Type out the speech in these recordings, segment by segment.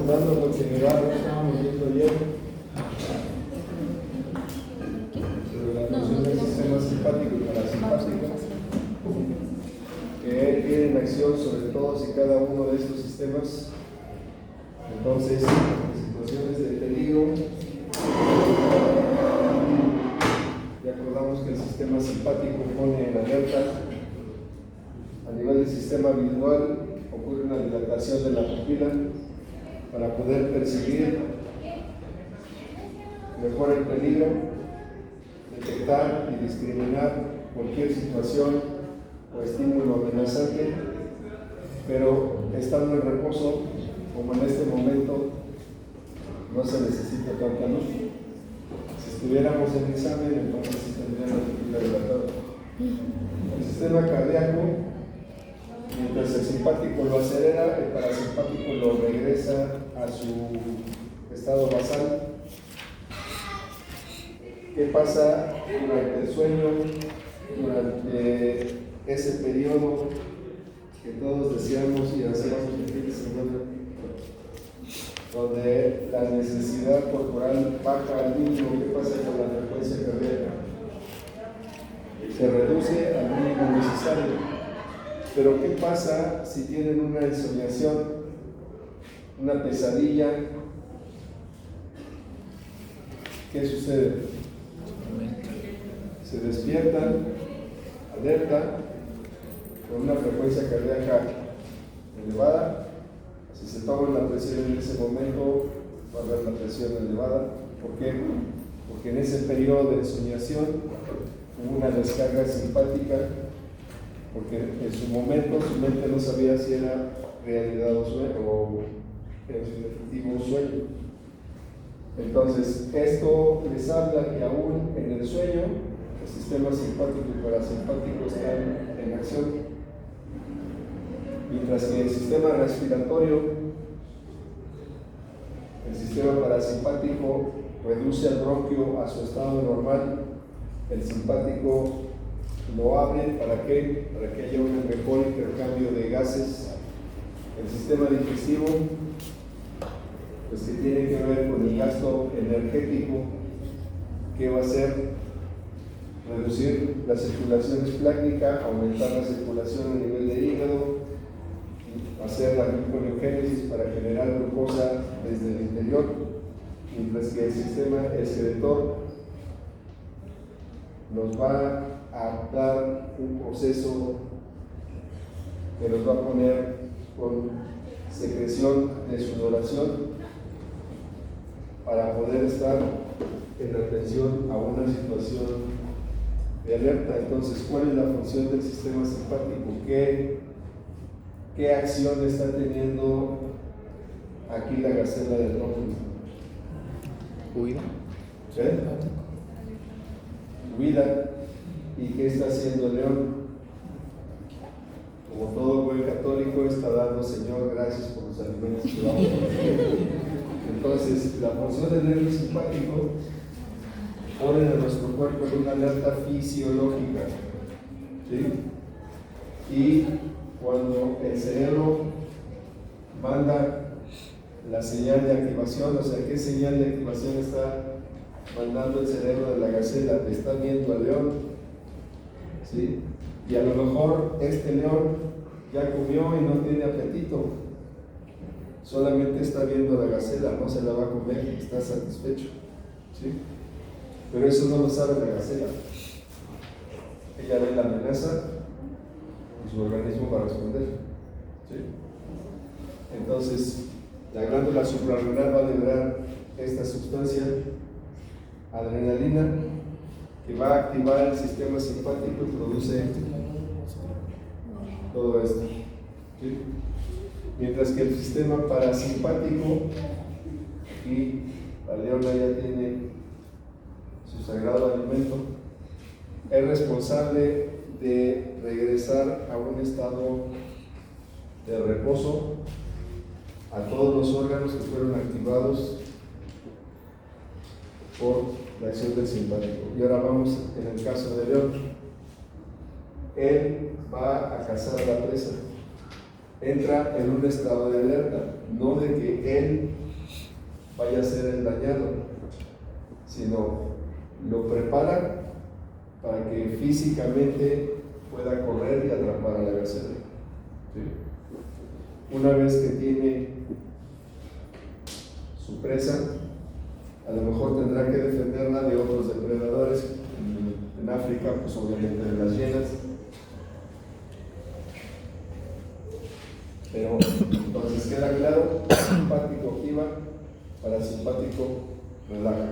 Dando continuidad, estábamos viendo ayer sobre la función del sistema simpático y parasimpático, que tienen acción sobre todos y cada uno de estos sistemas. Entonces, en situaciones de peligro, ya acordamos que el sistema simpático pone en alerta. A nivel del sistema visual ocurre una dilatación de la pupila para poder percibir mejor el peligro, detectar y discriminar cualquier situación o estímulo amenazante, pero estando en reposo, como en este momento, no se necesita tanta luz. Si estuviéramos en examen, entonces sí tendría la pupila dilatada. El sistema cardíaco, mientras el simpático lo acelera, el parasimpático lo regresa a su estado basal. ¿Qué pasa durante el sueño, durante ese periodo que todos deseamos y hacemos el fin de semana, donde la necesidad corporal baja al mínimo? ¿Qué pasa con la frecuencia cardíaca? Se reduce al mínimo necesario. Pero ¿qué pasa si tienen una ensoñación, una pesadilla? ¿Qué sucede? Se despiertan, alerta, con una frecuencia cardíaca elevada. Si se toma la presión en ese momento, va a haber la presión elevada. ¿Por qué? Porque en ese periodo de ensoñación hubo una descarga simpática, porque en su momento su mente no sabía si era realidad o sueño, o en efectivo un sueño. Entonces, esto les habla que aún en el sueño, el sistema simpático y parasimpático están en acción, mientras que el sistema respiratorio, el sistema parasimpático reduce al bronquio a su estado normal, el simpático lo abre. ¿Para qué? Para que haya un mejor intercambio de gases. El sistema digestivo, pues que tiene que ver con el gasto energético, ¿qué va a hacer? Reducir la circulación esplácnica, aumentar la circulación a nivel de hígado, hacer la gluconeogénesis para generar glucosa desde el interior, mientras que el sistema excretor nos va a dar un proceso que nos va a poner con secreción de sudoración para poder estar en atención a una situación de alerta. Entonces, ¿cuál es la función del sistema simpático? ¿Qué acción está teniendo aquí la gacela del trópico? Huida. Huida. ¿Y qué está haciendo el león? Como todo buen católico, está dando: Señor, gracias por los alimentos que vamos a comer. Entonces, la función del nervio simpático pone a nuestro cuerpo en una alerta fisiológica, ¿sí? Y cuando el cerebro manda la señal de activación, o sea, ¿qué señal de activación está mandando el cerebro de la gacela? Le está viendo al león, ¿sí? Y a lo mejor este león ya comió y no tiene apetito, solamente está viendo a la gacela, no se la va a comer, está satisfecho, ¿sí? Pero eso no lo sabe la gacela. Ella ve la amenaza y su organismo va a responder, ¿sí? Entonces, la glándula suprarrenal va a liberar esta sustancia, adrenalina, que va a activar el sistema simpático y produce todo esto, ¿sí? Mientras que el sistema parasimpático y la leona ya tiene su sagrado alimento, es responsable de regresar a un estado de reposo a todos los órganos que fueron activados por la acción del simpático. Y ahora vamos en el caso de león. Él va a cazar a la presa, entra en un estado de alerta, no de que él vaya a ser el dañado, sino lo prepara para que físicamente pueda correr y atrapar a la gacela. ¿Sí? Una vez que tiene su presa, a lo mejor tendrá que defenderla de otros depredadores. En África, pues obviamente de las hienas. Pero entonces queda claro, simpático activa, parasimpático relaja.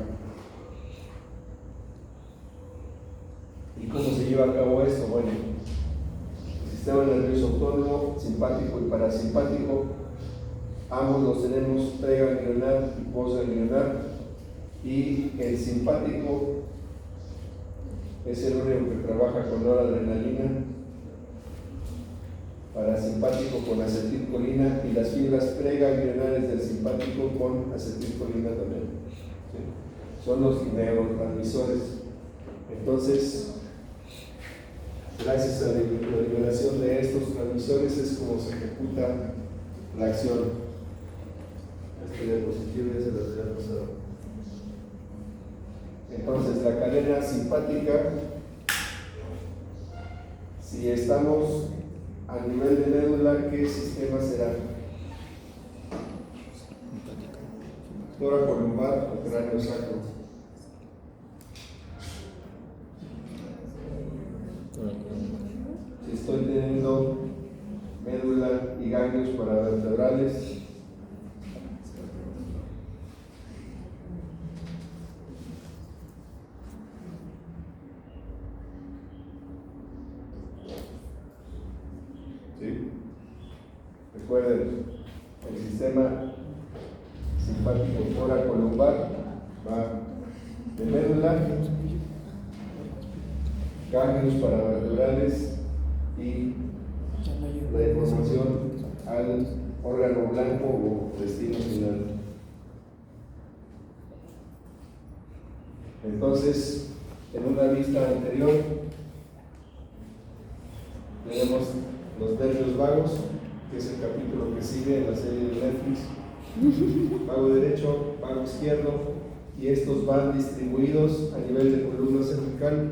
¿Y cómo se lleva a cabo esto? Bueno, el sistema nervioso autónomo, simpático y parasimpático, ambos los tenemos preganglionar y postganglionar, y el simpático es el único que trabaja con noradrenalina, parasimpático con acetilcolina y las fibras preganglionares del simpático con acetilcolina también. ¿Sí? Son los neurotransmisores. Entonces, gracias a la liberación de estos transmisores es como se ejecuta la acción. Este diapositivo ya se las había pasado. Entonces, la cadena simpática, si estamos a nivel de médula, ¿qué sistema será? Tóraco-lumbar o cráneo sacro. Si estoy teniendo médula y ganglios paravertebrales, ¿sí? Recuerden, el sistema simpático tóraco-lumbar va de médula, ganglios paravertebrales y la información al órgano blanco o destino final. Entonces, en una vista anterior tenemos los nervios vagos, que es el capítulo que sigue en la serie de Netflix. Vago derecho, vago izquierdo, y estos van distribuidos a nivel de columna cervical,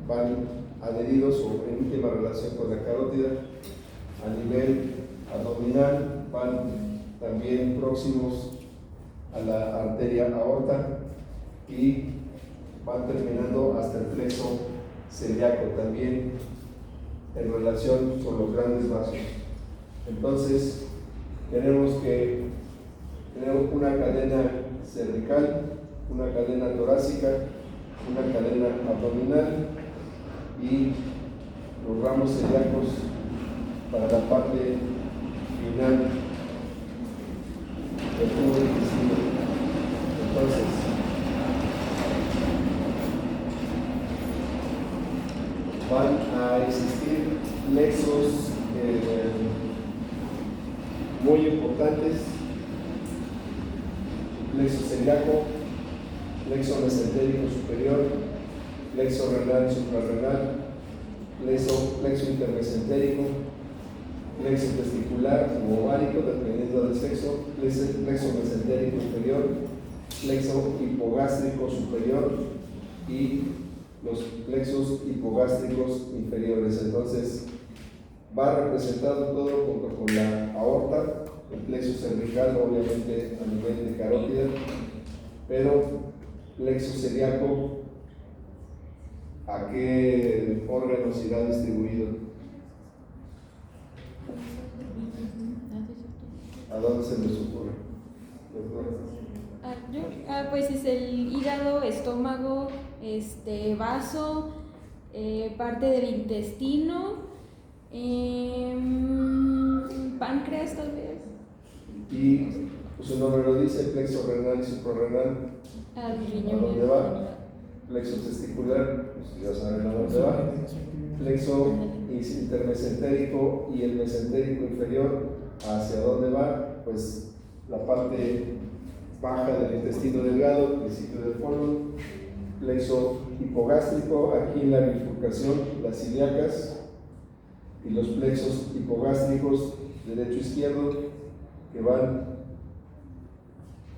van adheridos o en íntima relación con la carótida. A nivel abdominal van también próximos a la arteria aorta y van terminando hasta el plexo celíaco, también en relación con los grandes vasos. Entonces, tenemos que tener una cadena cervical, una cadena torácica, una cadena abdominal y los ramos celíacos para la parte final del tubo digestivo. Entonces, van a existir plexos muy importantes: plexo celíaco, plexo mesentérico superior, plexo renal y suprarrenal, plexo intermesentérico, plexo testicular o ovárico, dependiendo del sexo, plexo mesentérico inferior, plexo hipogástrico superior y los plexos hipogástricos inferiores. Entonces, va representado todo junto con la aorta, el plexo cervical, obviamente a nivel de carótida, pero plexo celíaco, ¿a qué órganos irá distribuido? ¿A dónde se les ocurre? Pues es el hígado, estómago, vaso, parte del intestino, páncreas tal vez. Y Pues su nombre lo dice, plexo renal y suprarrenal. Al ¿A riñón. dónde va? Plexo testicular, pues ya saben a dónde va. Plexo intermesentérico y el mesentérico inferior, ¿hacia dónde va? Pues la parte baja del intestino delgado, principio del colon. Plexo hipogástrico, aquí en la bifurcación, las ilíacas, y los plexos hipogástricos derecho e izquierdo que van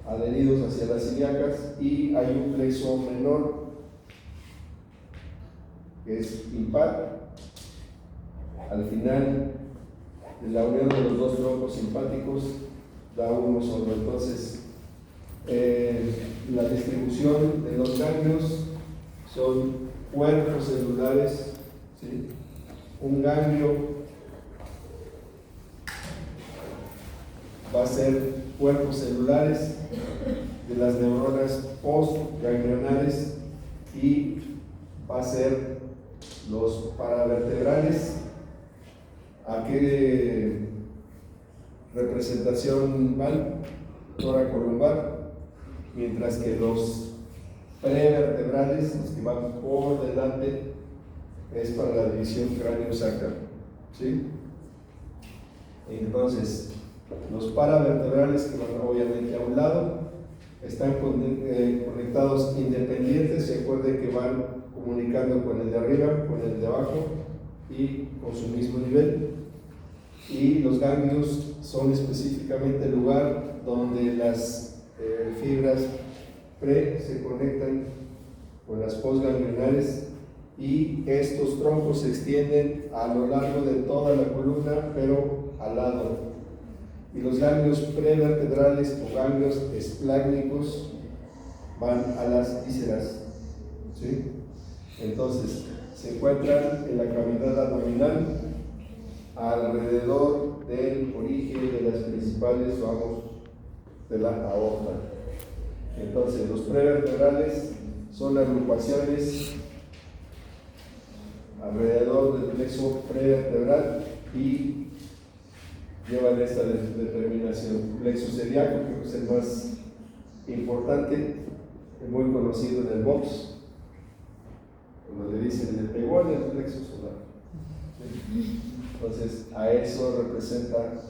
adheridos hacia las ilíacas, y hay un plexo menor que es impar al final de la unión de los dos troncos simpáticos da uno solo. Entonces la distribución de los ganglios son cuerpos celulares, ¿sí? Un ganglio va a ser cuerpos celulares de las neuronas postganglionares, y va a ser los paravertebrales. ¿A qué representación van? Toracolumbar. Mientras que los prevertebrales, los que van por delante, es para la división cráneo-sacral, ¿sí? Entonces, los paravertebrales, que van obviamente a un lado, están conectados independientes. Se acuerden que van comunicando con el de arriba, con el de abajo y con su mismo nivel. Y los ganglios son específicamente el lugar donde las fibras pre se conectan con las postganglionares, y estos troncos se extienden a lo largo de toda la columna, pero al lado. Y los ganglios prevertebrales o ganglios esplácnicos van a las vísceras, ¿sí? Entonces, se encuentran en la cavidad abdominal, alrededor del origen de las principales vamos de la aorta. Entonces, los prevertebrales son agrupaciones alrededor del plexo prevertebral y llevan esta determinación. Plexo celíaco, que es el más importante, es muy conocido en el box, cuando le dicen le pegó en el plexo solar. Entonces, a eso representa.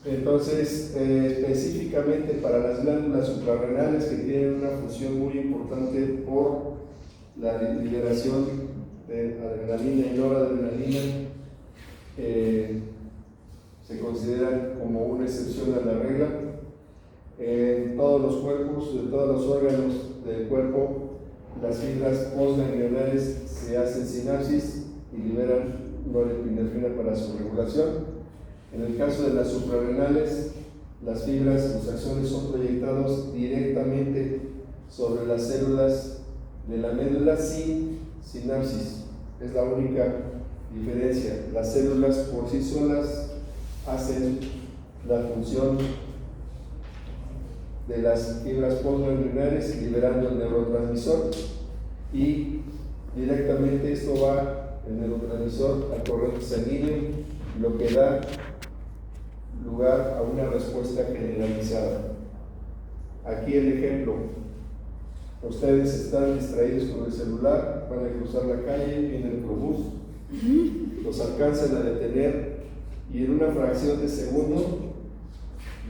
Entonces, específicamente para las glándulas suprarrenales, que tienen una función muy importante por la liberación de adrenalina y noradrenalina, se consideran como una excepción a la regla. En todos los cuerpos, de todos los órganos del cuerpo, las fibras postganglionares se hacen sinapsis y liberan norepinefrina para su regulación. En el caso de las suprarrenales, las fibras, los axones son proyectados directamente sobre las células de la médula sin sinapsis. Es la única diferencia. Las células por sí solas hacen la función de las fibras postganglionares liberando el neurotransmisor, y directamente esto va, el neurotransmisor, al torrente sanguíneo, lo que da lugar a una respuesta generalizada. Aquí el ejemplo: ustedes están distraídos con el celular, van a cruzar la calle, viene el probús, los alcanzan a detener, y en una fracción de segundo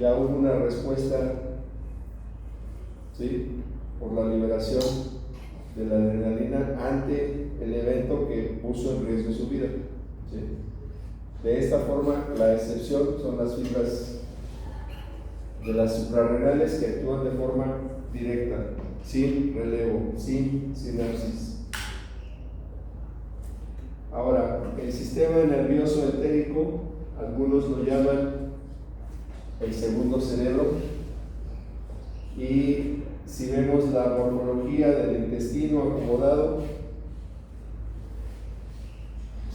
ya hubo una respuesta, ¿sí?, por la liberación de la adrenalina ante el evento que puso en riesgo su vida, ¿sí? De esta forma, la excepción son las fibras de las suprarrenales, que actúan de forma directa, sin relevo, sin sinapsis. Ahora, el sistema nervioso entérico, algunos lo llaman el segundo cerebro, y si vemos la morfología del intestino acomodado,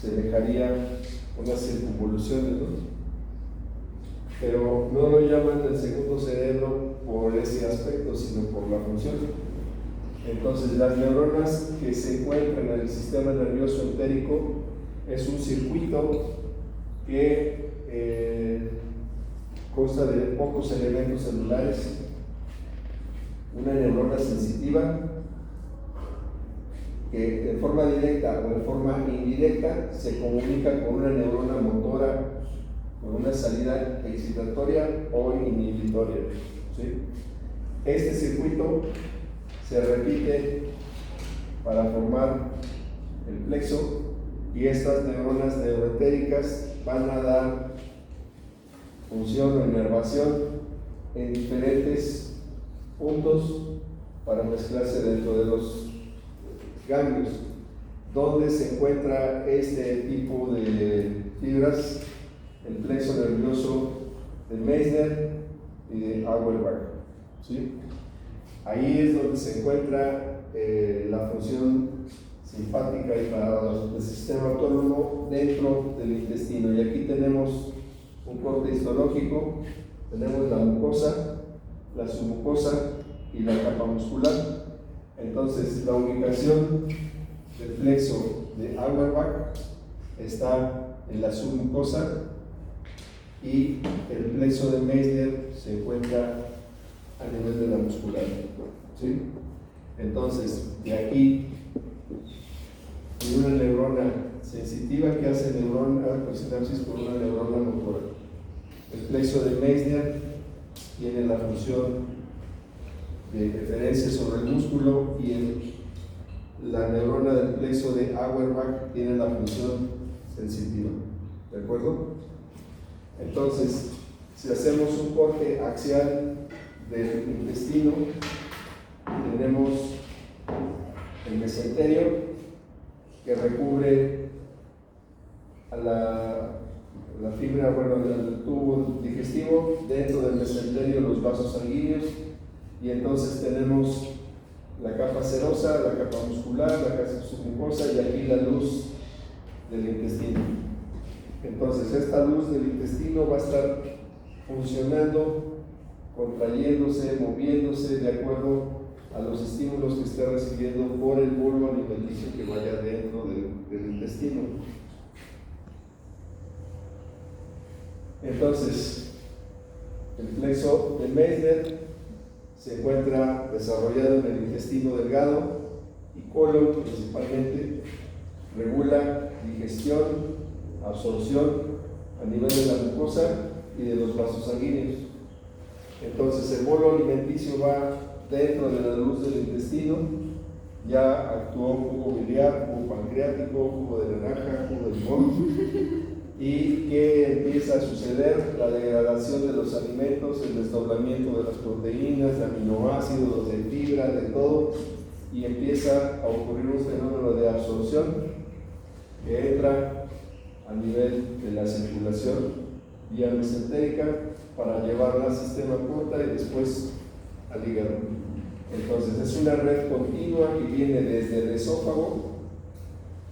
se dejaría una circunvolución, ¿no? Pero no lo llaman el segundo cerebro por ese aspecto, sino por la función. Entonces, las neuronas que se encuentran en el sistema nervioso entérico es un circuito que consta de pocos elementos celulares, una neurona sensitiva que de forma directa o de forma indirecta se comunica con una neurona motora con una salida excitatoria o inhibitoria, ¿sí? Este circuito se repite para formar el plexo y estas neuronas neuroentéricas van a dar función o inervación en diferentes puntos para mezclarse dentro de los ganglios. ¿Dónde se encuentra este tipo de fibras? El plexo nervioso de Meissner y de Auerbach, ¿sí? Ahí es donde se encuentra la función simpática y parada del sistema autónomo dentro del intestino. Y aquí tenemos un corte histológico, tenemos la mucosa, la submucosa y la capa muscular. Entonces, la ubicación del plexo de Auerbach está en la submucosa y el plexo de Meissner se encuentra a nivel de la muscular, ¿sí? Entonces, de aquí hay una neurona sensitiva que hace sinapsis con una neurona motora. El plexo de Meissner tiene la función de referencia sobre el músculo y la neurona del plexo de Auerbach tiene la función sensitiva, ¿de acuerdo? Entonces, si hacemos un corte axial del intestino, tenemos el mesenterio que recubre a la fibra, del tubo digestivo, dentro del mesenterio los vasos sanguíneos, y entonces tenemos la capa serosa, la capa muscular, la capa submucosa y aquí la luz del intestino. Entonces esta luz del intestino va a estar funcionando, contrayéndose, moviéndose de acuerdo a los estímulos que está recibiendo por el bulbo alimenticio que vaya dentro del intestino. Entonces, el plexo de Meissner se encuentra desarrollado en el intestino delgado y colon principalmente, regula digestión, absorción a nivel de la mucosa y de los vasos sanguíneos. Entonces el bolo alimenticio va dentro de la luz del intestino, ya actuó jugo biliar, jugo pancreático, jugo de naranja, jugo de limón. ¿Y qué empieza a suceder? La degradación de los alimentos, el desdoblamiento de las proteínas, de aminoácidos, de fibra, de todo, y empieza a ocurrir un fenómeno de absorción que entra a nivel de la circulación vía mesentérica para llevarla al sistema porta y después al hígado. Entonces es una red continua que viene desde el esófago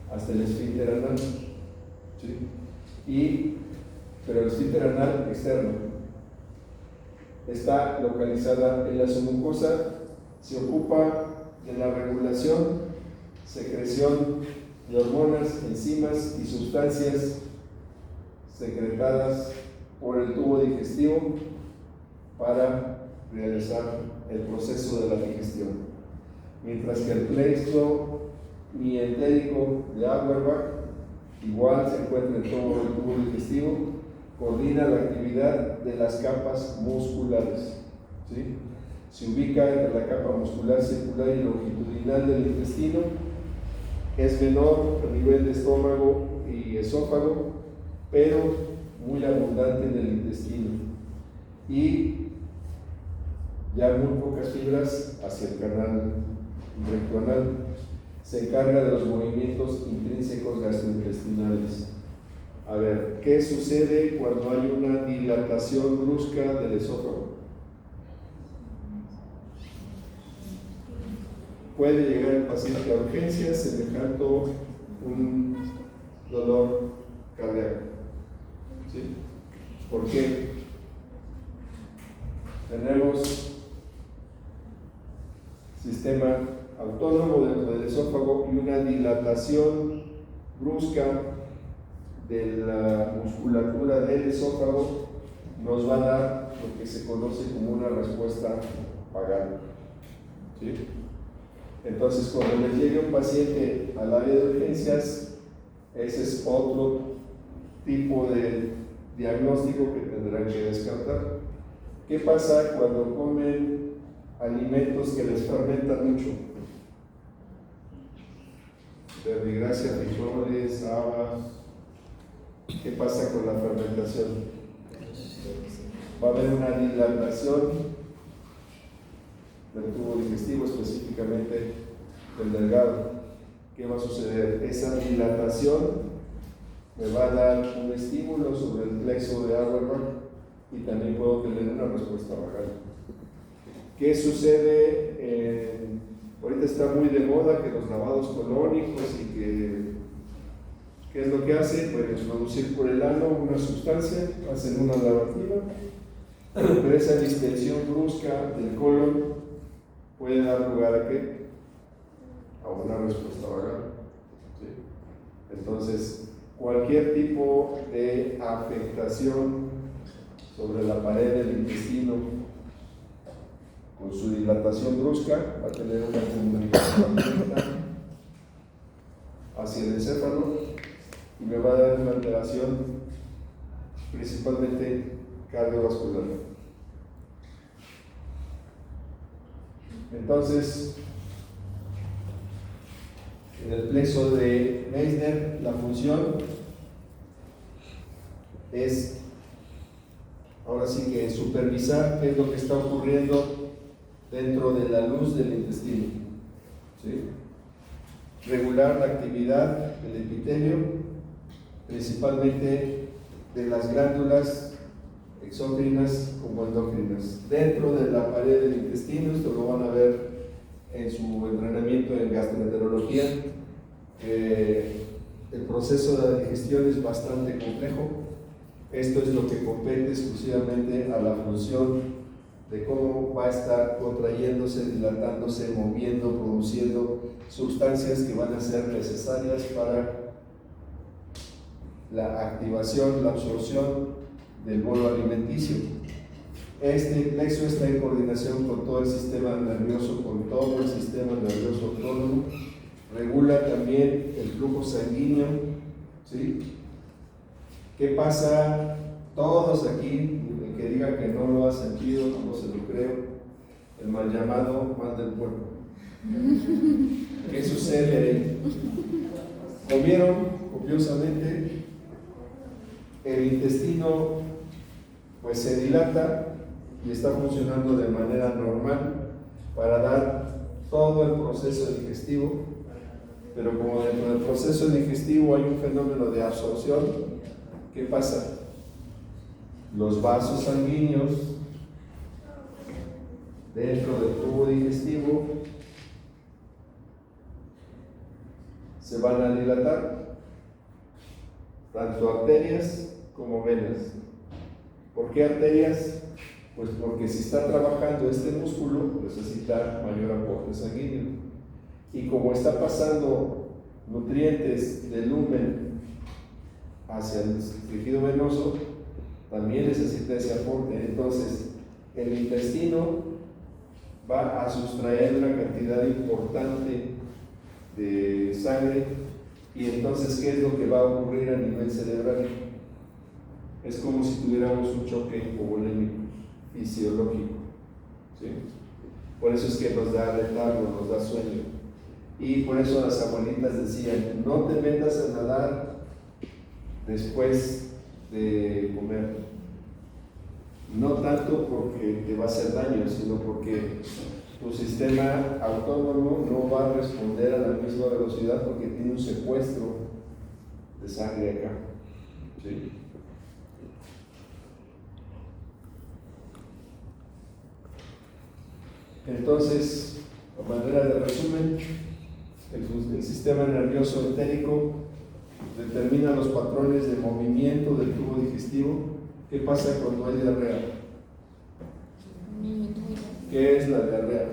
hasta el esfínter anal, ¿sí? Pero el esfínter anal externo está localizada en la submucosa, se ocupa de la regulación, secreción de hormonas, enzimas y sustancias secretadas por el tubo digestivo para realizar el proceso de la digestión. Mientras que el plexo mientérico de Auerbach igual se encuentra en todo el tubo digestivo, coordina la actividad de las capas musculares, ¿sí? Se ubica entre la capa muscular circular y longitudinal del intestino, es menor a nivel de estómago y esófago, pero muy abundante en el intestino y ya muy pocas fibras hacia el canal rectoanal. Se encarga de los movimientos intrínsecos gastrointestinales. A ver, ¿qué sucede cuando hay una dilatación brusca del esófago? Puede llegar el paciente a urgencias semejando un dolor cardíaco, ¿sí? ¿Por qué? Tenemos sistema autónomo dentro del esófago y una dilatación brusca de la musculatura del esófago nos va a dar lo que se conoce como una respuesta vagal. ¿Sí? Entonces, cuando le llegue un paciente al área de urgencias, ese es otro tipo de diagnóstico que tendrán que descartar. ¿Qué pasa cuando comen alimentos que les fermentan mucho? Verbigracia, frijoles, habas. ¿Qué pasa con la fermentación? Va a haber una dilatación del tubo digestivo, específicamente del delgado. ¿Qué va a suceder? Esa dilatación me va a dar un estímulo sobre el plexo de Auerbach y también puedo tener una respuesta vagal. ¿Qué sucede? Ahorita está muy de moda que los lavados colónicos y ¿qué es lo que hace? Pues producir por el ano una sustancia, hacen una lavativa, pero esa distensión brusca del colon puede dar lugar a ¿qué? A una respuesta vagal. ¿Sí? Entonces, cualquier tipo de afectación sobre la pared del intestino con su dilatación brusca va a tener una comunicación directa hacia el encéfalo y me va a dar una alteración principalmente cardiovascular. Entonces, en el plexo de Meissner, la función es, ahora sí que supervisar qué es lo que está ocurriendo dentro de la luz del intestino. ¿Sí? Regular la actividad del epitelio, principalmente de las glándulas exócrinas como endócrinas. Dentro de la pared del intestino, esto lo van a ver en su entrenamiento en gastroenterología, el proceso de la digestión es bastante complejo. Esto es lo que compete exclusivamente a la función de cómo va a estar contrayéndose, dilatándose, moviendo, produciendo sustancias que van a ser necesarias para la activación, la absorción del bolo alimenticio. Este plexo está en coordinación con todo el sistema nervioso, con todo el sistema nervioso autónomo, regula también el flujo sanguíneo. ¿Sí? ¿Qué pasa? Todos aquí, el que diga que no lo ha sentido, no se lo creo, el mal llamado mal del puerco. ¿Qué sucede ahí? Comieron copiosamente, el intestino pues se dilata y está funcionando de manera normal para dar todo el proceso digestivo, pero como dentro del proceso digestivo hay un fenómeno de absorción, ¿qué pasa? Los vasos sanguíneos dentro del tubo digestivo se van a dilatar, tanto arterias como venas. ¿Por qué arterias? Pues porque si está trabajando este músculo necesita mayor aporte sanguíneo, y como está pasando nutrientes del lumen hacia el tejido venoso, también necesita ese aporte. Entonces el intestino va a sustraer una cantidad importante de sangre, y entonces ¿qué es lo que va a ocurrir a nivel cerebral? Es como si tuviéramos un choque hipovolémico fisiológico. ¿Sí? Por eso es que nos da letargo, nos da sueño, y por eso las abuelitas decían: no te metas a nadar después de comer, no tanto porque te va a hacer daño, sino porque tu sistema autónomo no va a responder a la misma velocidad porque tiene un secuestro de sangre acá. ¿Sí? Entonces, a manera de resumen, el sistema nervioso entérico determina los patrones de movimiento del tubo digestivo. ¿Qué pasa cuando hay diarrea? ¿Qué es la diarrea?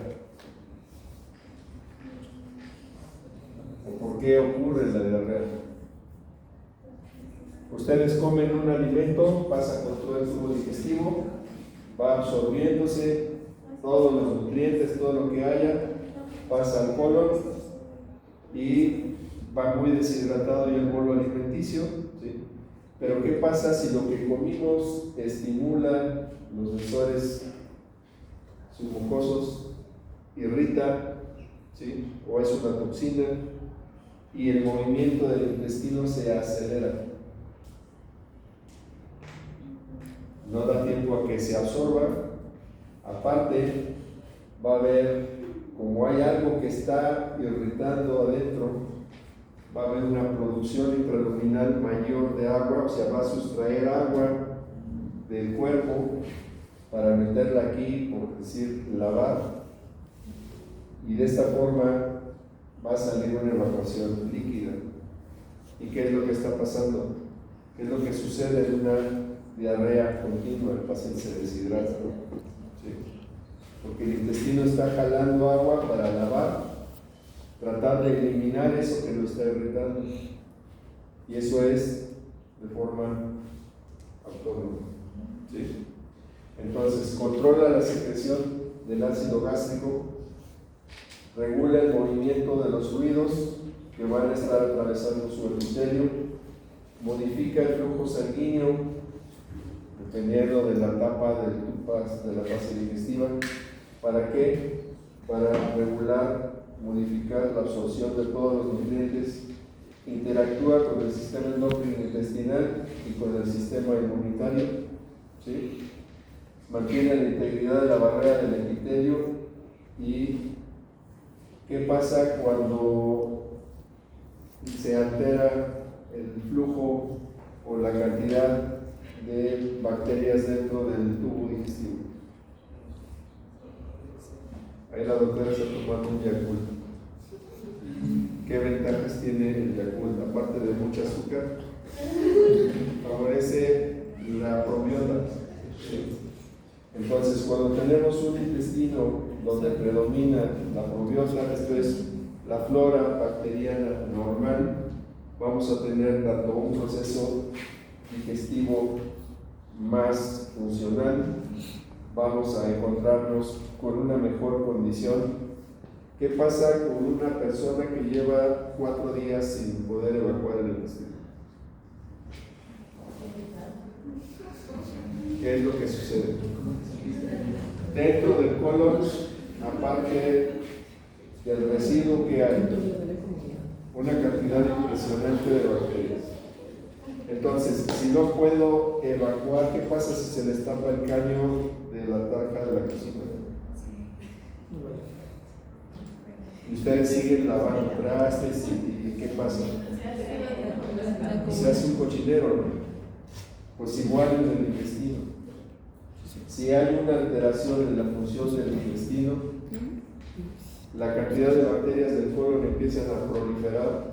¿O por qué ocurre la diarrea? Ustedes comen un alimento, pasa por todo el tubo digestivo, va absorbiéndose todos los nutrientes, todo lo que haya, pasa al colon y va muy deshidratado y el bolo alimenticio, ¿sí? Pero ¿qué pasa si lo que comimos estimula los sensores submucosos, irrita, ¿sí? O es una toxina y el movimiento del intestino se acelera? No da tiempo a que se absorba. Aparte, va a haber, como hay algo que está irritando adentro, va a haber una producción intraluminal mayor de agua, o sea, va a sustraer agua del cuerpo para meterla aquí, por decir, lavar, y de esta forma va a salir una evacuación líquida. ¿Y qué es lo que está pasando? ¿Qué es lo que sucede en una diarrea continua? El paciente se deshidrata, ¿sí? Porque el intestino está jalando agua para lavar, tratar de eliminar eso que lo está irritando, y eso es de forma autónoma, ¿sí? Entonces controla la secreción del ácido gástrico, regula el movimiento de los fluidos que van a estar atravesando su epitelio, modifica el flujo sanguíneo dependiendo de la etapa de la fase digestiva. ¿Para qué? Para regular, modificar la absorción de todos los nutrientes, interactúa con el sistema endocrino intestinal y con el sistema inmunitario, ¿sí? Mantiene la integridad de la barrera del epitelio. ¿Y qué pasa cuando se altera el flujo o la cantidad de bacterias dentro del tubo digestivo? Ahí la doctora está tomando un Yakult. ¿Qué ventajas tiene el Yakult? Aparte de mucho azúcar, favorece la probiota, ¿sí? Entonces, cuando tenemos un intestino donde predomina la probiota, esto es la flora bacteriana normal, vamos a tener tanto un proceso digestivo más funcional, vamos a encontrarnos con una mejor condición. ¿Qué pasa con una persona que lleva 4 días sin poder evacuar el intestino? ¿Qué es lo que sucede? Dentro del colon, aparte del residuo que hay, una cantidad impresionante de bacterias. Entonces, si no puedo evacuar, ¿qué pasa si se les tapa el caño de la tarja de la cocina? Y ustedes siguen lavando trastes y ¿qué pasa? Se hace un cochinero, ¿no? Pues igual en el intestino. Si hay una alteración en la función del intestino, la cantidad de bacterias del colon empiezan a proliferar,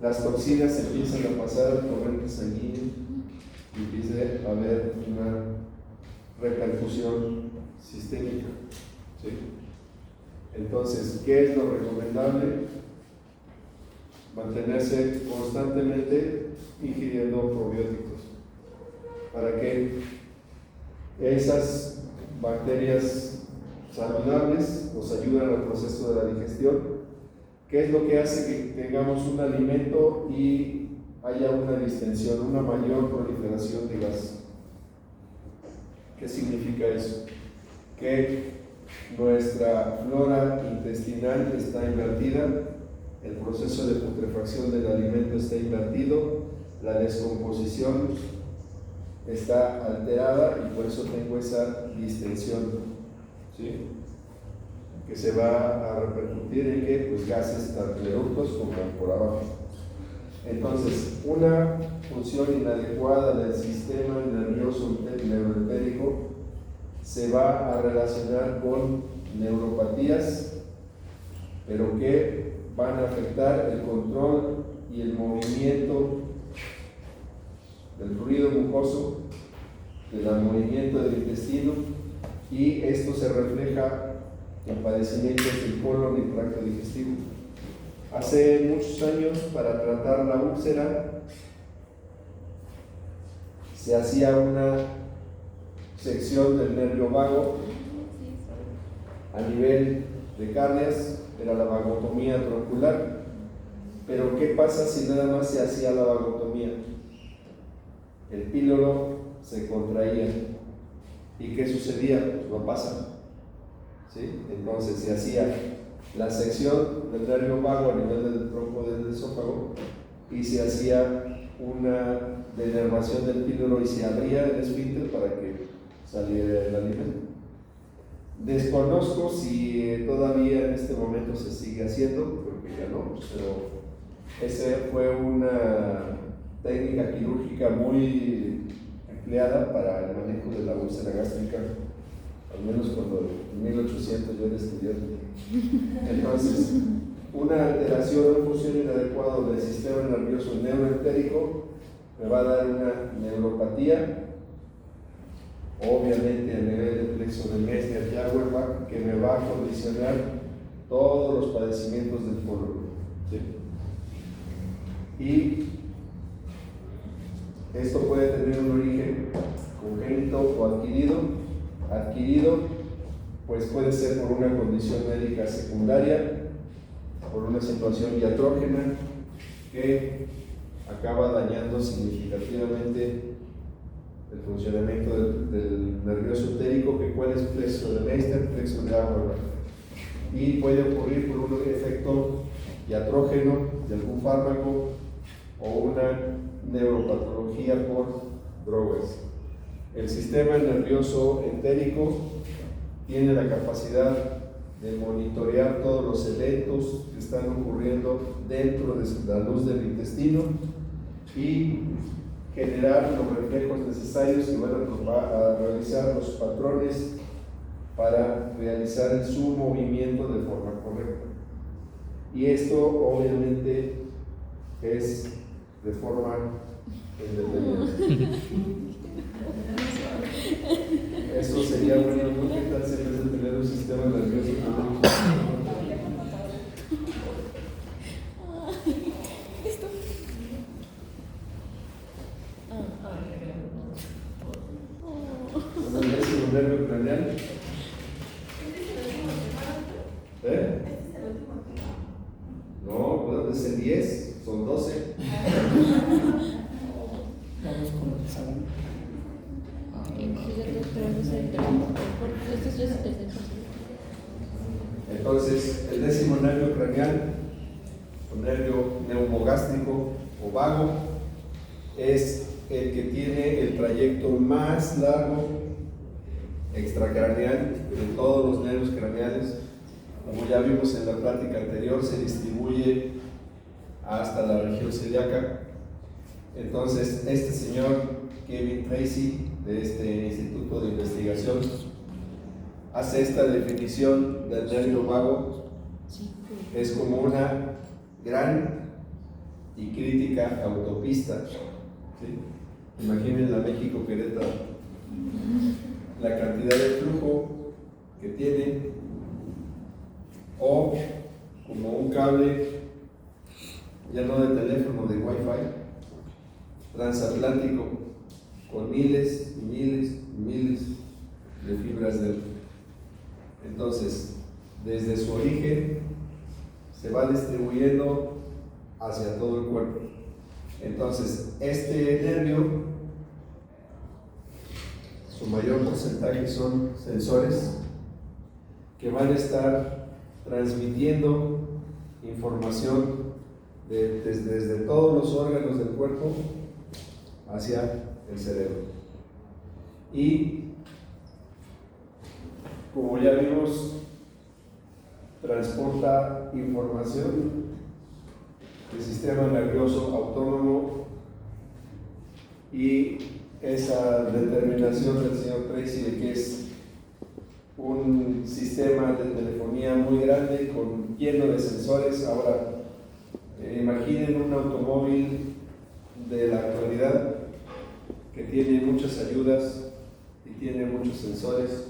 las toxinas empiezan a pasar al torrente sanguíneo y empieza a haber una repercusión sistémica, ¿sí? Entonces, ¿qué es lo recomendable? Mantenerse constantemente ingiriendo probióticos para que esas bacterias saludables nos ayudan al proceso de la digestión. ¿Qué es lo que hace que tengamos un alimento y haya una distensión, una mayor proliferación de gas? ¿Qué significa eso? Que nuestra flora intestinal está invertida, el proceso de putrefacción del alimento está invertido, la descomposición está alterada y por eso tengo esa distensión, ¿sí? Que se va a repercutir en que pues, gases tanto eructos como por abajo. Entonces, una función inadecuada del sistema nervioso neuroentérico se va a relacionar con neuropatías, pero que van a afectar el control y el movimiento del fluido mucoso, del movimiento del intestino, y esto se refleja en padecimientos del colon y tracto digestivo. Hace muchos años, para tratar la úlcera, se hacía una sección del nervio vago a nivel de cárneas, era la vagotomía troncular. Pero ¿qué pasa si nada más se hacía la vagotomía? El píloro se contraía. ¿Y qué sucedía? Pues no pasa. ¿Sí? Entonces se hacía la sección del nervio vago a nivel del tronco del esófago y se hacía una denervación del píloro y se abría el esfínter para que saliera el alimento. Desconozco si todavía en este momento se sigue haciendo, creo que ya no, pero esa fue una técnica quirúrgica muy empleada para el manejo de la úlcera gástrica, al menos cuando en 1800 yo era estudiante. Entonces, una alteración o función inadecuada del sistema nervioso neuroentérico me va a dar una neuropatía, obviamente a nivel del plexo de Meissner y Auerbach, que me va a condicionar todos los padecimientos del colon. ¿Sí? Y esto puede tener un origen congénito o adquirido. Adquirido, pues puede ser por una condición médica secundaria, por una situación diatrógena que acaba dañando significativamente el funcionamiento del nervioso entérico, que cuál es plexo de Meissner, plexo de Auerbach, y puede ocurrir por un efecto diatrógeno de algún fármaco o una neuropatología por drogas. El sistema nervioso entérico tiene la capacidad de monitorear todos los eventos que están ocurriendo dentro de la luz del intestino y generar los reflejos necesarios que van a realizar los patrones para realizar su movimiento de forma correcta. Y esto obviamente es de forma independiente. Esto sería bueno, ¿no? ¿Qué tal si en vez de tener un sistema nervioso un nervio craneal? No, ¿dónde es el 10? Son 12. Vamos con el salón. Entonces, el 10º nervio craneal, o nervio neumogástrico o vago, es el que tiene el trayecto más largo extracraneal de todos los nervios craneales. Como ya vimos en la plática anterior, se distribuye hasta la región celíaca. Entonces, este señor Kevin Tracy, de este Instituto de Investigación, hace esta definición del nervio vago. Es como una gran y crítica autopista. ¿Sí? Imaginen la México-Querétaro, la cantidad de flujo que tiene, o como un cable, ya no de teléfono, de Wi-Fi transatlántico, con miles y miles y miles de fibras dentro. Entonces, desde su origen se va distribuyendo hacia todo el cuerpo. Entonces, este nervio, su mayor porcentaje son sensores que van a estar transmitiendo información desde todos los órganos del cuerpo hacia el cerebro. Y como ya vimos, transporta información del sistema nervioso autónomo, y esa determinación del señor Tracy de que es un sistema de telefonía muy grande, lleno de sensores. Ahora, imaginen un automóvil de la actualidad que tiene muchas ayudas y tiene muchos sensores.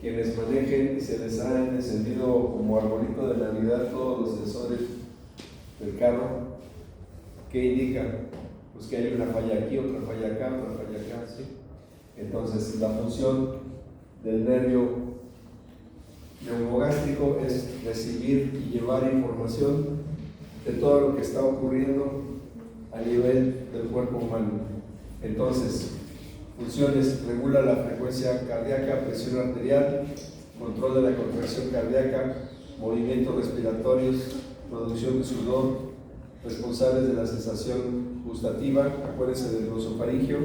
Quienes manejen y se les han encendido como arbolito de Navidad todos los sensores del carro, ¿qué indica? pues que hay una falla aquí, otra falla acá, otra falla acá, ¿sí? Entonces, la función del nervio neumogástrico es recibir y llevar información de todo lo que está ocurriendo a nivel del cuerpo humano. Entonces, funciones: regula la frecuencia cardíaca, presión arterial, control de la contracción cardíaca, movimientos respiratorios, producción de sudor, responsables de la sensación gustativa. Acuérdense del glosofaringio,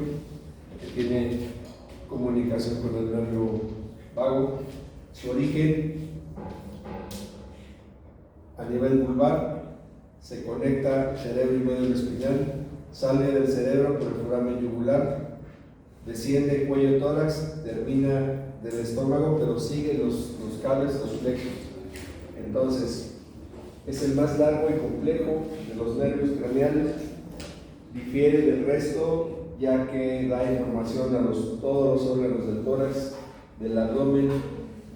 que tiene comunicación con el nervio vago. Su origen a nivel vulvar, se conecta cerebro y médula espinal, sale del cerebro por el foramen yugular, desciende cuello tórax, termina del estómago, pero sigue los cables, los plexos. Entonces, es el más largo y complejo de los nervios craneales, difiere del resto ya que da información a todos los órganos del tórax, del abdomen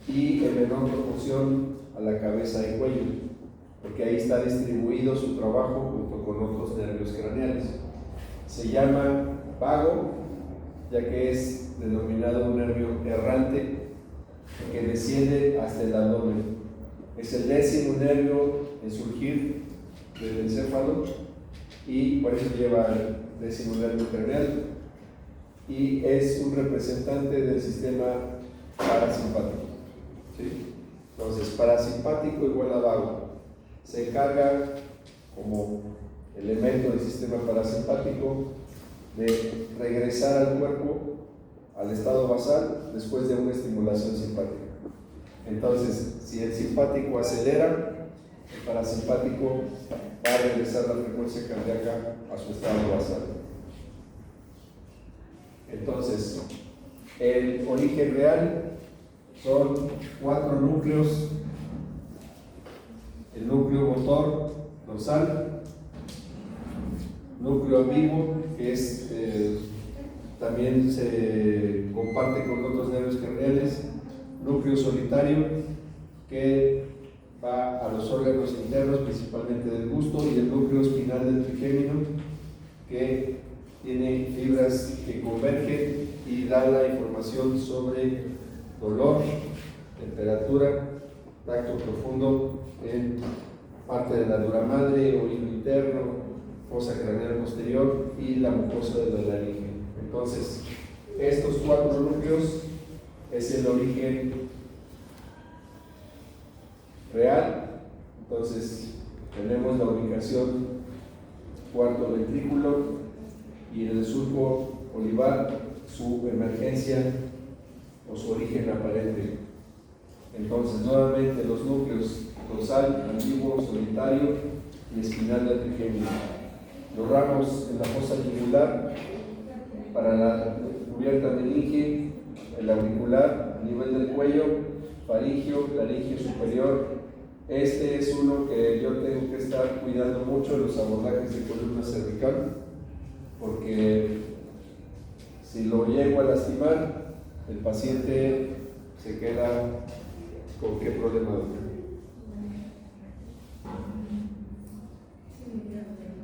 y en menor proporción a la cabeza y cuello, porque ahí está distribuido su trabajo junto con otros nervios craneales. Se llama vago, ya que es denominado un nervio errante que desciende hasta el abdomen. Es el 10º nervio en surgir del encéfalo y por eso lleva el 10º nervio craneal y es un representante del sistema parasimpático. ¿Sí? Entonces, parasimpático igual a vago. Se encarga como elemento del sistema parasimpático de regresar al cuerpo al estado basal después de una estimulación simpática. Entonces, si el simpático acelera, el parasimpático va a regresar la frecuencia cardíaca a su estado basal. Entonces, el origen real son 4 núcleos: el núcleo motor dorsal, núcleo ambiguo, que es también se comparte con otros nervios craneales, núcleo solitario, que va a los órganos internos, principalmente del gusto, y el núcleo espinal del trigémino, que tiene fibras que convergen y da la información sobre dolor, temperatura, tacto profundo en parte de la dura madre, oído interno, fosa craneal posterior y la mucosa de la laringe. Entonces, estos 4 núcleos es el origen real. Entonces, tenemos la ubicación cuarto ventrículo y en el surco olivar su emergencia o su origen aparente. Entonces, nuevamente los núcleos dorsal, ambiguo, solitario y espinal del trigémino. Los ramos en la fosa yugular para la cubierta meninge, el auricular a nivel del cuello, faringio, laringio superior. Este es uno que yo tengo que estar cuidando mucho en los abordajes de columna cervical, porque si lo llego a lastimar, el paciente se queda con qué problema.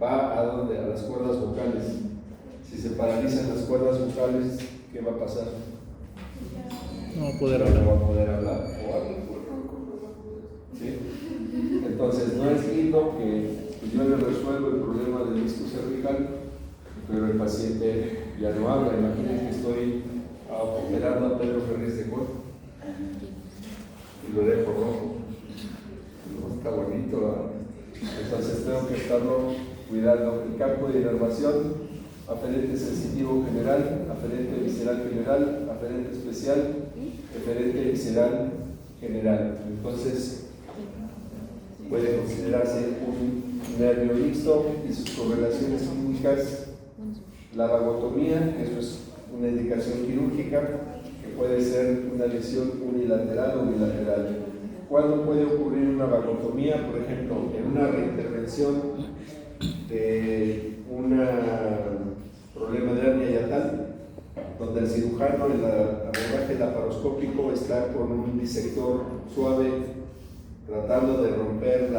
Va a donde, a las cuerdas vocales. Si se paralizan las cuerdas vocales, ¿qué va a pasar? No va a poder hablar. No va a poder hablar o algo. ¿Sí? Entonces, no es lindo que yo le resuelvo el problema del disco cervical, pero el paciente ya no habla. Imaginen que estoy operando a Pedro Ferriz de Col y lo dejo rojo. No está bonito, ¿verdad? Entonces tengo que estarlo cuidando. El campo de inervación: aferente sensitivo general, aferente visceral general, aferente especial, eferente visceral general. Entonces puede considerarse un nervio mixto y sus correlaciones clínicas: la vagotomía, que eso es una indicación quirúrgica, que puede ser una lesión unilateral o bilateral. ¿Cuándo puede ocurrir una vagotomía? Por ejemplo, en una reintervención de un problema de hernia hiatal, donde el cirujano en el abordaje laparoscópico está con un disector suave tratando de romper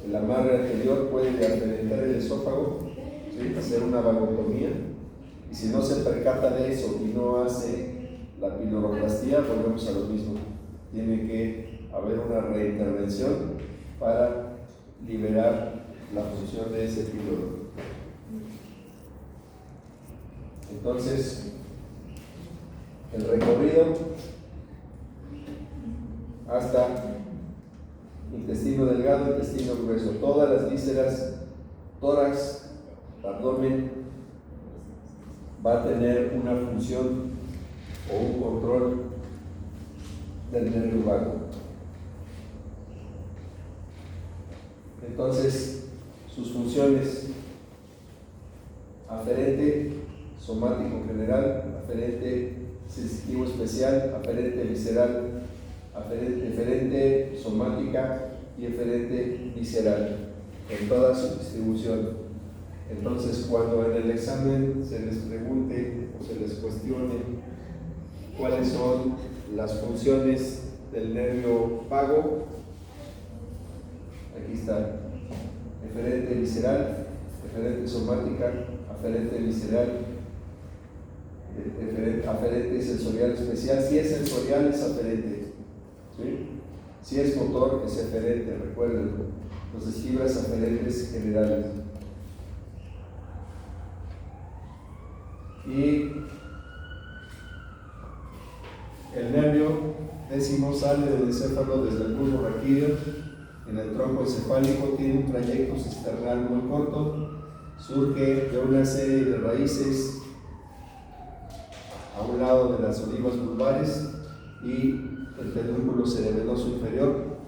el amarre anterior, puede aferentar el esófago, ¿sí? Hacer una vagotomía, y si no se percata de eso y no hace la piloroplastia, volvemos a lo mismo. Tiene que haber una reintervención para liberar la función de ese píloro. Entonces, el recorrido hasta intestino delgado, intestino grueso, todas las vísceras, tórax, abdomen, va a tener una función o un control del nervio vago. Entonces, sus funciones: aferente, somático general, aferente sensitivo especial, aferente visceral, eferente somática y eferente visceral, en toda su distribución. Entonces, cuando en el examen se les pregunte o se les cuestione cuáles son las funciones del nervio vago, aquí está: eferente visceral, eferente somática, aferente visceral, aferente sensorial especial. Si es sensorial, es aferente, ¿sí? Si es motor, es eferente, recuerden. Entonces, fibras aferentes generales. Y el nervio décimo sale del encéfalo desde el bulbo raquídeo en el tronco encefálico, tiene un trayecto cisternal muy corto, surge de una serie de raíces a un lado de las olivas vulvares y el pedúnculo cerebroso inferior.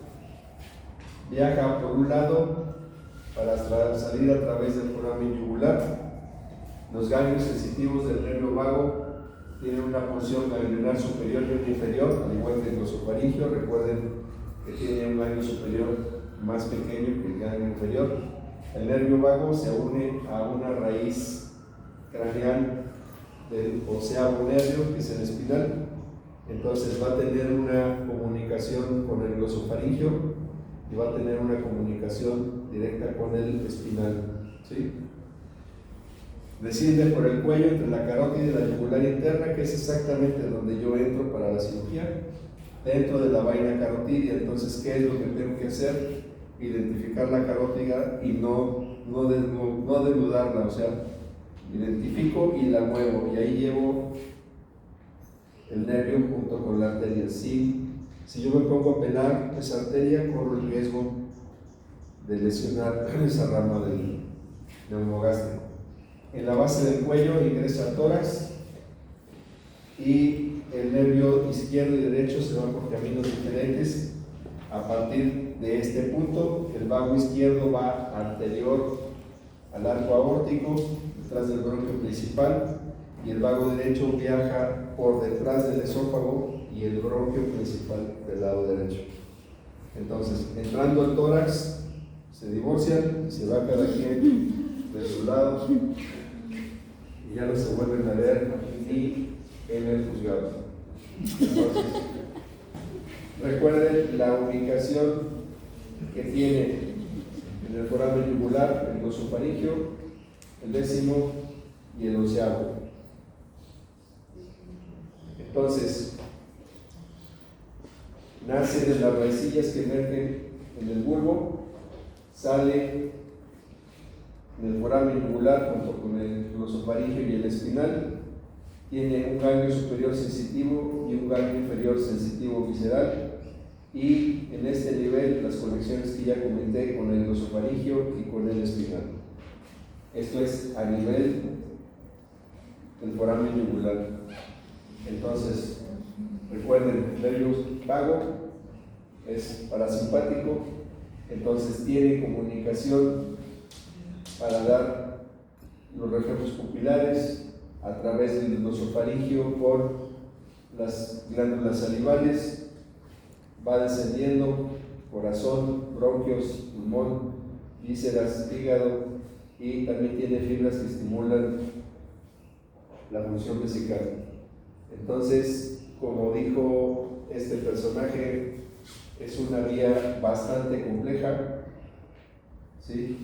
Viaja por un lado para salir a través del foramen yugular. Los ganglios sensitivos del nervio vago tienen una porción ganglionar superior y una inferior, al igual que el glosofaringio. Recuerden que tiene un ganglio superior más pequeño que el ganglio inferior. El nervio vago se une a una raíz craneal del 11º nervio, que es el espinal. Entonces va a tener una comunicación con el glosofaringio y va a tener una comunicación directa con el espinal, ¿sí? Desciende por el cuello entre la carótida y la yugular interna, que es exactamente donde yo entro para la cirugía, dentro de la vaina carotidia. Entonces, ¿qué es lo que tengo que hacer? Identificar la carótida y no denudarla, o sea, identifico y la muevo, y ahí llevo el nervio junto con la arteria. Si yo me pongo a pelar esa arteria, corro el riesgo de lesionar esa rama del neumogástrico. En la base del cuello ingresa el tórax y el nervio izquierdo y derecho se van por caminos diferentes. A partir de este punto, el vago izquierdo va anterior al arco aórtico, detrás del bronquio principal, y el vago derecho viaja por detrás del esófago y el bronquio principal del lado derecho. Entonces, entrando al tórax, se divorcian y se va cada quien de su lado y ya no se vuelven a ver ni en el juzgado. Entonces, recuerden la ubicación que tiene en el foramen yugular, el glosofaringio, el décimo y el 11º. Entonces, nace de las raicillas que emergen en el bulbo, sale del foramen yugular junto con el glosofaringio y el espinal, tiene un ganglio superior sensitivo y un ganglio inferior sensitivo visceral, y en este nivel las conexiones que ya comenté con el glosofaringio y con el espinal. Esto es a nivel del foramen yugular. Entonces, recuerden, el nervio vago es parasimpático, entonces tiene comunicación para dar los reflejos pupilares a través del glosofaringio por las glándulas salivales, va descendiendo corazón, bronquios, pulmón, vísceras, hígado, y también tiene fibras que estimulan la función vesical. Entonces, como dijo este personaje, es una vía bastante compleja, ¿sí?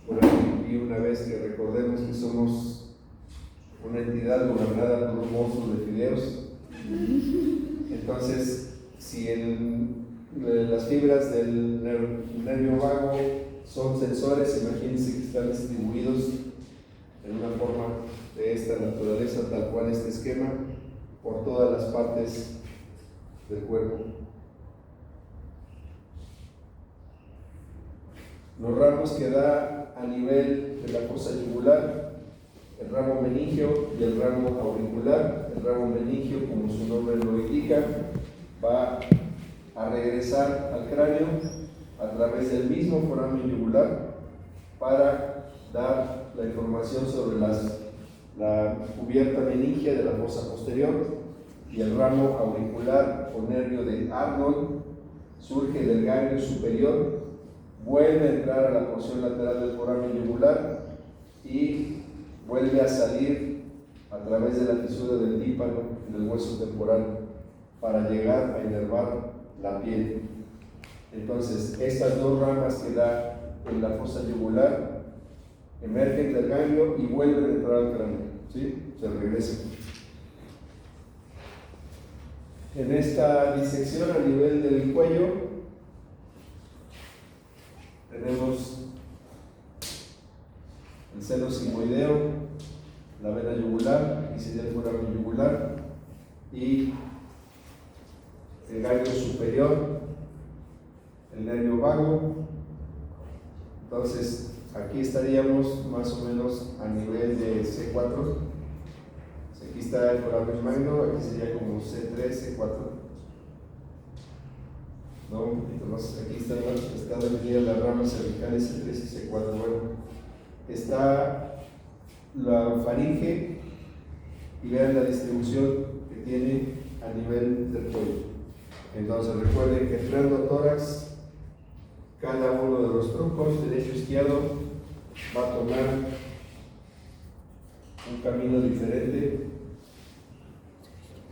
Por ahí vi una vez que recordemos que somos una entidad gobernada por un monstruo de fideos. Entonces, si las fibras del nervio vago son sensores, imagínense que están distribuidos en una forma de esta naturaleza, tal cual este esquema, por todas las partes del cuerpo. Los ramos que da a nivel de la fosa yugular, el ramo meningio y el ramo auricular. El ramo meningio, como su nombre lo indica, va a regresar al cráneo a través del mismo foramen yugular para dar la información sobre la cubierta meningia de la fosa posterior. Y el ramo auricular o nervio de Arnold surge del ganglio superior, vuelve a entrar a la porción lateral del foramen yugular y vuelve a salir a través de la fisura del tímpano en el hueso temporal para llegar a inervar la piel. Entonces, estas dos ramas que da en la fosa yugular emergen del ganglio y vuelven a entrar al cráneo, ¿sí? Se regresan. En esta disección a nivel del cuello tenemos el seno sigmoideo, la vena yugular, aquí sería el foramen yugular, y el ganglio superior, el nervio vago. Entonces, aquí estaríamos más o menos a nivel de C4. Aquí está el foramen magno, aquí sería como C3, C4. No, un poquito más. Aquí está definida las ramas cervicales C3 y C4. Bueno, está la faringe y vean la distribución que tiene a nivel del cuello. Entonces recuerden que entrando a tórax, cada uno de los troncos, derecho e izquierdo, va a tomar un camino diferente.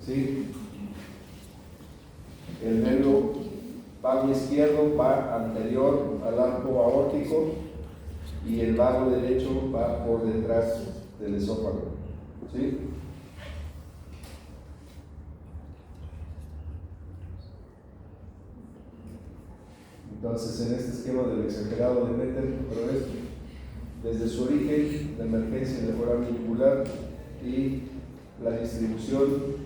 ¿Sí? El nervio vago izquierdo va anterior al arco aórtico y el vago derecho va por detrás del esófago. ¿Sí? Entonces, en este esquema del exagerado de Metter, otra vez, desde su origen, la emergencia en el foramen yugular y la distribución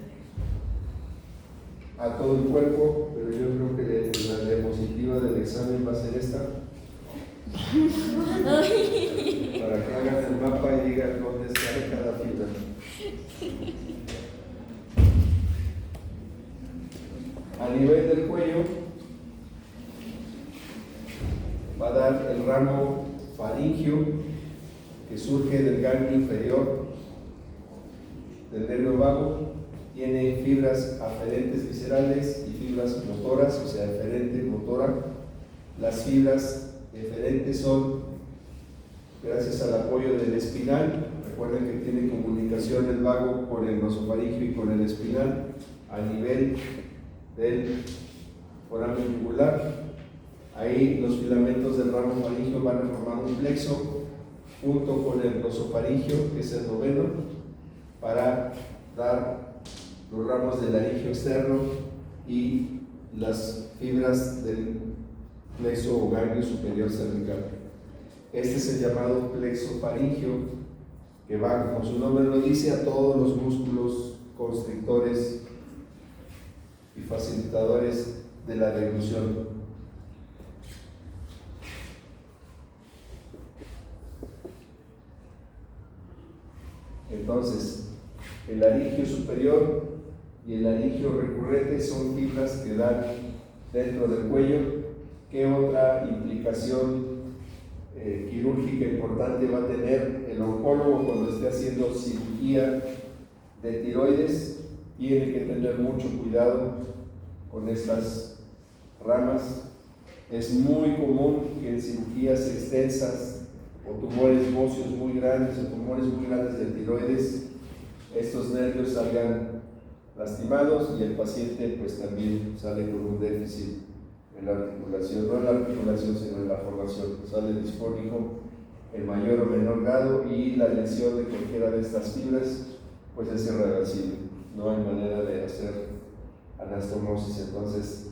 a todo el cuerpo, pero yo creo que la diapositiva del examen va a ser esta, para que hagan el mapa y digan dónde está cada fibra. A nivel del cuello va a dar el ramo faringio, que surge del ganglio inferior del nervio vago. Tiene fibras aferentes viscerales y fibras motoras, o sea, eferente, motora. Las fibras eferentes son gracias al apoyo del espinal. Recuerden que tiene comunicación el vago con el nosofaringio y con el espinal a nivel del foramen yugular. Ahí los filamentos del ramo faringio van a formar un plexo junto con el nosofaringio, que es el noveno, para dar los ramos del laringio externo y las fibras del plexo o ganglio superior cervical. Este es el llamado plexo faringio, que va, como su nombre lo dice, a todos los músculos constrictores y facilitadores de la deglución. Entonces, el laringio superior y el laringio recurrente son fibras que dan dentro del cuello. ¿Qué otra implicación quirúrgica importante va a tener el oncólogo cuando esté haciendo cirugía de tiroides? Tiene que tener mucho cuidado con estas ramas. Es muy común que en cirugías extensas o tumores óseos muy grandes o tumores muy grandes de tiroides, estos nervios salgan lastimados y el paciente pues también sale con un déficit en la articulación, no en la articulación sino en la formación, sale disfónico en mayor o menor grado, y la lesión de cualquiera de estas fibras pues es irreversible, no hay manera de hacer anastomosis. Entonces,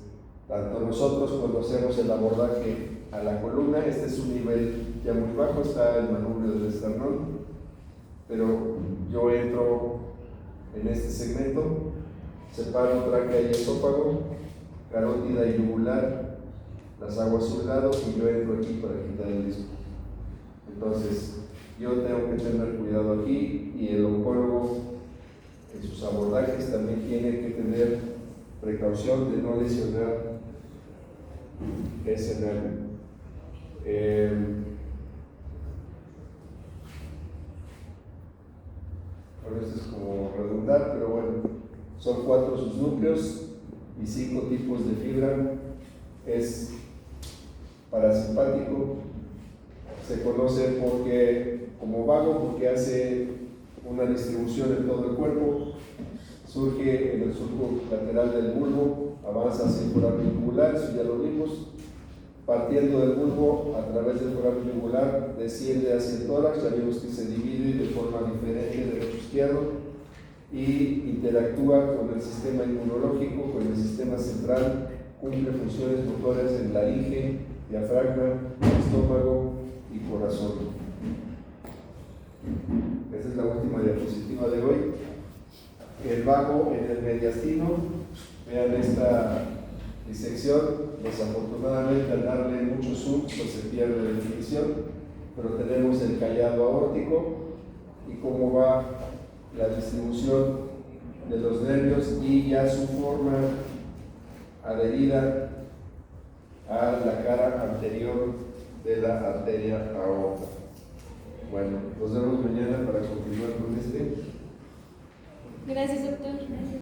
tanto nosotros cuando hacemos el abordaje a la columna, este es un nivel ya muy bajo, está el manubrio del esternón, pero yo entro en este segmento, separo tráquea y esófago, carótida y yugular, las hago a su lado y yo entro aquí para quitar el disco. Entonces, yo tengo que tener cuidado aquí, y el oncólogo en sus abordajes también tiene que tener precaución de no lesionar ese nervio. Bueno, esto es como redundar, pero bueno, son 4 sus núcleos y 5 tipos de fibra. Es parasimpático, se conoce como vago porque hace una distribución en todo el cuerpo, surge en el surco lateral del bulbo, avanza hacia el foramen yugular, eso ya lo vimos, partiendo del bulbo a través del foramen yugular, desciende hacia el tórax, ya vimos que se divide de forma diferente derecho-izquierdo y interactúa con el sistema inmunológico, con el sistema central, cumple funciones motoras en laringe, diafragma, estómago y corazón. Esta es la última diapositiva de hoy. El vago en el mediastino, vean esta disección. Desafortunadamente, al darle mucho zoom pues se pierde la definición, pero tenemos el callado aórtico y cómo va la distribución de los nervios y ya su forma adherida a la cara anterior de la arteria aorta. Bueno, nos vemos mañana para continuar con este. Gracias, doctor.